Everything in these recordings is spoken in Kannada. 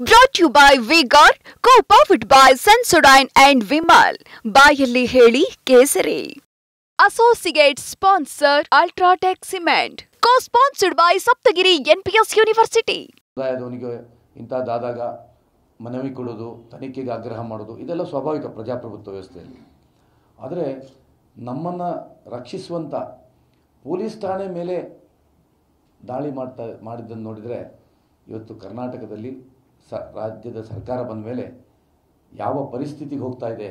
Brought to you by V-Guard, co-powered by Sensodyne and Vimal. ಬಾಯಲ್ಲಿ ಹೇಳಿ ಕೇಸರಿ. Associate sponsor Ultratech Cement. Co-sponsored by Saptagiri NPS University. ಸಮುದಾಯದವನಿಗೆ ಇಂಥದ್ದಾದಾಗ ಮನವಿ ಕೊಡೋದು, ತನಿಖೆಗೆ ಆಗ್ರಹ ಮಾಡೋದು ಇದೆಲ್ಲ ಸ್ವಾಭಾವಿಕ ಪ್ರಜಾಪ್ರಭುತ್ವ ವ್ಯವಸ್ಥೆಯಲ್ಲಿ. ಆದರೆ ನಮ್ಮನ್ನು ರಕ್ಷಿಸುವಂಥ ಪೊಲೀಸ್ ಠಾಣೆ ಮೇಲೆ ದಾಳಿ ಮಾಡಿದ್ದನ್ನು ನೋಡಿದರೆ ಇವತ್ತು ಕರ್ನಾಟಕದಲ್ಲಿ ರಾಜ್ಯದ ಸರ್ಕಾರ ಬಂದ ಮೇಲೆ ಯಾವ ಪರಿಸ್ಥಿತಿಗೆ ಹೋಗ್ತಾ ಇದೆ,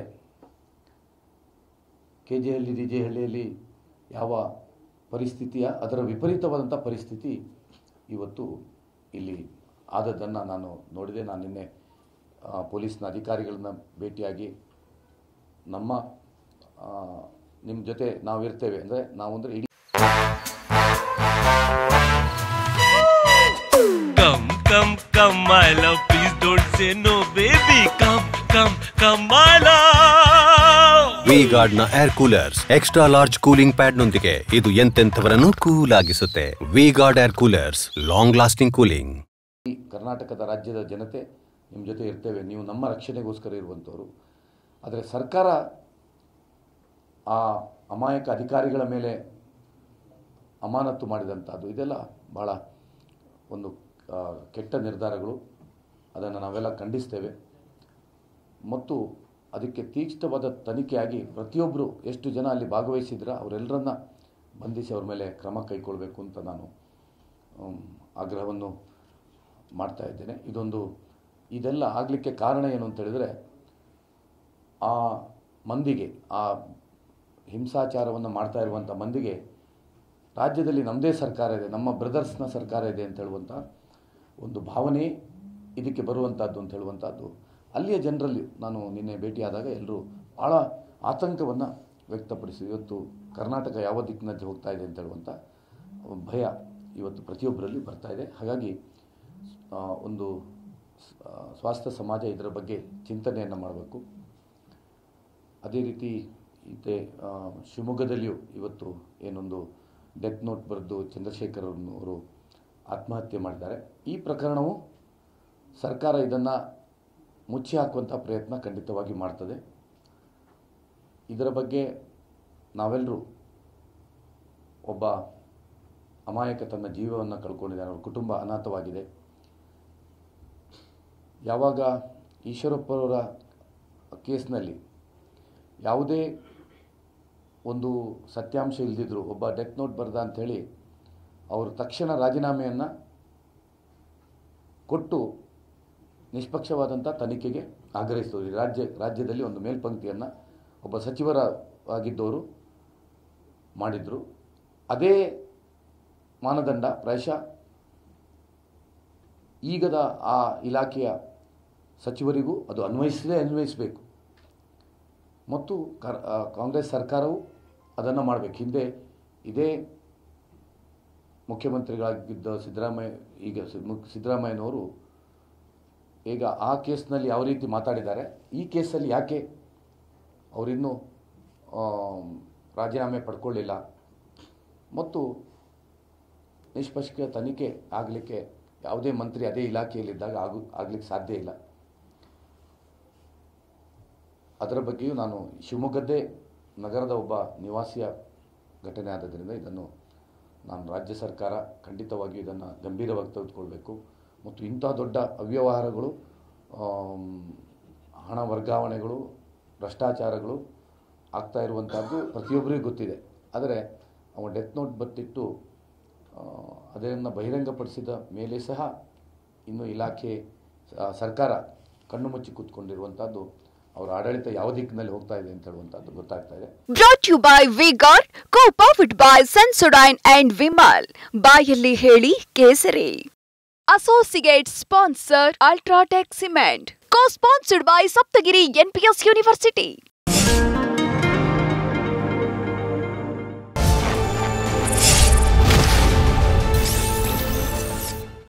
ಕೆಜೆಹಳ್ಳಿ ಡಿಜೆಹಳ್ಳಿಯಲ್ಲಿ ಯಾವ ಪರಿಸ್ಥಿತಿಯ ಅದರ ವಿಪರೀತವಾದಂಥ ಪರಿಸ್ಥಿತಿ ಇವತ್ತು ಇಲ್ಲಿ ಆದದ್ದನ್ನು ನಾನು ನೋಡಿದೆ. ನಾನು ನಿನ್ನೆ ಪೊಲೀಸ್ನ ಅಧಿಕಾರಿಗಳನ್ನ ಭೇಟಿಯಾಗಿ ನಿಮ್ಮ ಜೊತೆ ನಾವು ಇರ್ತೇವೆ ಅಂದರೆ ನಾವು ಅಂದರೆ ಇಡೀ Come my love, please don't say no baby, come my love. V-Guard ನ air coolers extra large cooling pad ನೊಂದಿಗೆ ಇದು ಎಂತೆಂಥವರನ್ನು ಕೂಲ್ ಆಗಿಸುತ್ತೆ. V-Guard air coolers, long lasting cooling. ಕರ್ನಾಟಕದ ರಾಜ್ಯದ ಜನತೆ ನಿಮ್ಮ ಜೊತೆ ಇರ್ತೇವೆ, ನೀವು ನಮ್ಮ ರಕ್ಷಣೆಗೋಸ್ಕರ ಇರುವಂಥವ್ರು. ಆದರೆ ಸರ್ಕಾರ ಆ ಅಮಾಯಕ ಅಧಿಕಾರಿಗಳ ಮೇಲೆ ಅಮಾನತು ಮಾಡಿದಂಥದ್ದು ಇದೆಲ್ಲ ಭಾಳ ಒಂದು ಕೆಟ್ಟ ನಿರ್ಧಾರಗಳು. ಅದನ್ನು ನಾವೆಲ್ಲ ಖಂಡಿಸ್ತೇವೆ ಮತ್ತು ಅದಕ್ಕೆ ತೀಕ್ಷ್ಣವಾದ ತನಿಖೆಯಾಗಿ ಪ್ರತಿಯೊಬ್ಬರು ಎಷ್ಟು ಜನ ಅಲ್ಲಿ ಭಾಗವಹಿಸಿದ್ರೆ ಅವರೆಲ್ಲರನ್ನ ಬಂಧಿಸಿ ಅವ್ರ ಮೇಲೆ ಕ್ರಮ ಕೈಗೊಳ್ಳಬೇಕು ಅಂತ ನಾನು ಆಗ್ರಹವನ್ನು ಮಾಡ್ತಾ ಇದ್ದೇನೆ. ಇದೆಲ್ಲ ಆಗಲಿಕ್ಕೆ ಕಾರಣ ಏನು ಅಂತ ಹೇಳಿದರೆ, ಆ ಮಂದಿಗೆ, ಆ ಹಿಂಸಾಚಾರವನ್ನು ಮಾಡ್ತಾ ಇರುವಂಥ ಮಂದಿಗೆ ರಾಜ್ಯದಲ್ಲಿ ನಮ್ಮದೇ ಸರ್ಕಾರ ಇದೆ, ನಮ್ಮ ಬ್ರದರ್ಸ್ನ ಸರ್ಕಾರ ಇದೆ ಅಂತ ಹೇಳುವಂಥ ಒಂದು ಭಾವನೆ ಇದಕ್ಕೆ ಬರುವಂಥದ್ದು ಅಂತ ಹೇಳುವಂಥದ್ದು ಅಲ್ಲಿಯ ಜನರಲ್ಲಿ ನಾನು ನಿನ್ನೆ ಭೇಟಿಯಾದಾಗ ಎಲ್ಲರೂ ಭಾಳ ಆತಂಕವನ್ನು ವ್ಯಕ್ತಪಡಿಸಿ ಇವತ್ತು ಕರ್ನಾಟಕ ಯಾವ ದಿಕ್ಕಿನಲ್ಲಿ ಹೋಗ್ತಾ ಇದೆ ಅಂತ ಹೇಳುವಂಥ ಭಯ ಇವತ್ತು ಪ್ರತಿಯೊಬ್ಬರಲ್ಲಿ ಬರ್ತಾ ಇದೆ. ಹಾಗಾಗಿ ಒಂದು ಸ್ವಾಸ್ಥ್ಯ ಸಮಾಜ ಇದರ ಬಗ್ಗೆ ಚಿಂತನೆಯನ್ನು ಮಾಡಬೇಕು. ಅದೇ ರೀತಿ ಶಿವಮೊಗ್ಗದಲ್ಲಿಯೂ ಇವತ್ತು ಏನೊಂದು ಡೆತ್ ನೋಟ್ ಬರೆದು ಚಂದ್ರಶೇಖರ್ ಅವರು ಆತ್ಮಹತ್ಯೆ ಮಾಡಿದ್ದಾರೆ. ಈ ಪ್ರಕರಣವು ಸರ್ಕಾರ ಇದನ್ನು ಮುಚ್ಚಿ ಹಾಕುವಂಥ ಪ್ರಯತ್ನ ಖಂಡಿತವಾಗಿ ಮಾಡ್ತದೆ. ಇದರ ಬಗ್ಗೆ ನಾವೆಲ್ಲರೂ, ಒಬ್ಬ ಅಮಾಯಕ ತನ್ನ ಜೀವವನ್ನು ಕಳ್ಕೊಂಡಿದ್ದಾನೆ, ಅವರ ಕುಟುಂಬ ಅನಾಥವಾಗಿದೆ. ಯಾವಾಗ ಈಶ್ವರಪ್ಪರವರ ಕೇಸ್ನಲ್ಲಿ ಯಾವುದೇ ಒಂದು ಸತ್ಯಾಂಶ ಇಲ್ಲದಿದ್ದರೂ ಒಬ್ಬ ಡೆತ್ ನೋಟ್ ಬರೆದ ಅಂಥೇಳಿ ಅವರು ತಕ್ಷಣ ರಾಜೀನಾಮೆಯನ್ನು ಕೊಟ್ಟು ನಿಷ್ಪಕ್ಷವಾದಂಥ ತನಿಖೆಗೆ ಆಗ್ರಹಿಸಿದರು. ರಾಜ್ಯದಲ್ಲಿ ಒಂದು ಮೇಲ್ಪಂಕ್ತಿಯನ್ನು ಒಬ್ಬ ಸಚಿವರಾಗಿದ್ದವರು ಮಾಡಿದರು. ಅದೇ ಮಾನದಂಡ ಪ್ರಾಯಶಃ ಈಗದ ಆ ಇಲಾಖೆಯ ಸಚಿವರಿಗೂ ಅದು ಅನ್ವಯಿಸಬೇಕು ಮತ್ತು ಕಾಂಗ್ರೆಸ್ ಸರ್ಕಾರವು ಅದನ್ನು ಮಾಡಬೇಕು. ಹಿಂದೆ ಇದೇ ಮುಖ್ಯಮಂತ್ರಿಗಳಾಗಿದ್ದ ಸಿದ್ದರಾಮಯ್ಯನವರು ಈಗ ಆ ಕೇಸ್ನಲ್ಲಿ ಯಾವ ರೀತಿ ಮಾತಾಡಿದ್ದಾರೆ, ಈ ಕೇಸಲ್ಲಿ ಯಾಕೆ ಅವರಿನ್ನೂ ರಾಜೀನಾಮೆ ಪಡ್ಕೊಳ್ಳಿಲ್ಲ ಮತ್ತು ನಿಷ್ಪಕ್ಷ ತನಿಖೆ ಆಗಲಿಕ್ಕೆ ಯಾವುದೇ ಮಂತ್ರಿ ಅದೇ ಇಲಾಖೆಯಲ್ಲಿದ್ದಾಗ ಆಗಲಿಕ್ಕೆ ಸಾಧ್ಯ ಇಲ್ಲ. ಅದರ ಬಗ್ಗೆಯೂ ನಾನು ಶಿವಮೊಗ್ಗದ್ದೇ ನಗರದ ಒಬ್ಬ ನಿವಾಸಿಯ ಘಟನೆ ಆದದ್ದರಿಂದ ಇದನ್ನು ನಾನು ರಾಜ್ಯ ಸರ್ಕಾರ ಖಂಡಿತವಾಗಿಯೂ ಇದನ್ನು ಗಂಭೀರವಾಗಿ ತೆಗೆದುಕೊಳ್ಬೇಕು ಮತ್ತು ಇಂಥ ದೊಡ್ಡ ಅವ್ಯವಹಾರಗಳು, ಹಣ ವರ್ಗಾವಣೆಗಳು, ಭ್ರಷ್ಟಾಚಾರಗಳು ಆಗ್ತಾ ಇರುವಂಥದ್ದು ಪ್ರತಿಯೊಬ್ಬರಿಗೂ ಗೊತ್ತಿದೆ. ಆದರೆ ಅವ ಡೆತ್ ನೋಟ್ ಬರೆದಿಟ್ಟು ಅದನ್ನು ಬಹಿರಂಗಪಡಿಸಿದ ಮೇಲೆ ಸಹ ಇನ್ನೂ ಇಲಾಖೆ ಸರ್ಕಾರ ಕಣ್ಣು ಮುಚ್ಚಿ ಕೂತ್ಕೊಂಡಿರುವಂಥದ್ದು, ಅವರ ಆಡಳಿತ ಯಾವ ದಿಕ್ಕಿನಲ್ಲಿ ಹೋಗ್ತಾ ಇದೆ ಅಂತ ಹೇಳುವಂಥದ್ದು ಗೊತ್ತಾಗ್ತಾ ಇದೆ. Brought to you by V-Guard, co-powered by Sensodyne and Vimal. ಬಾಯಲ್ಲಿ ಹೇಳಿ ಕೇಸರಿ. Associate sponsor Ultratech Cement. Co-sponsored by Saptagiri NPS University.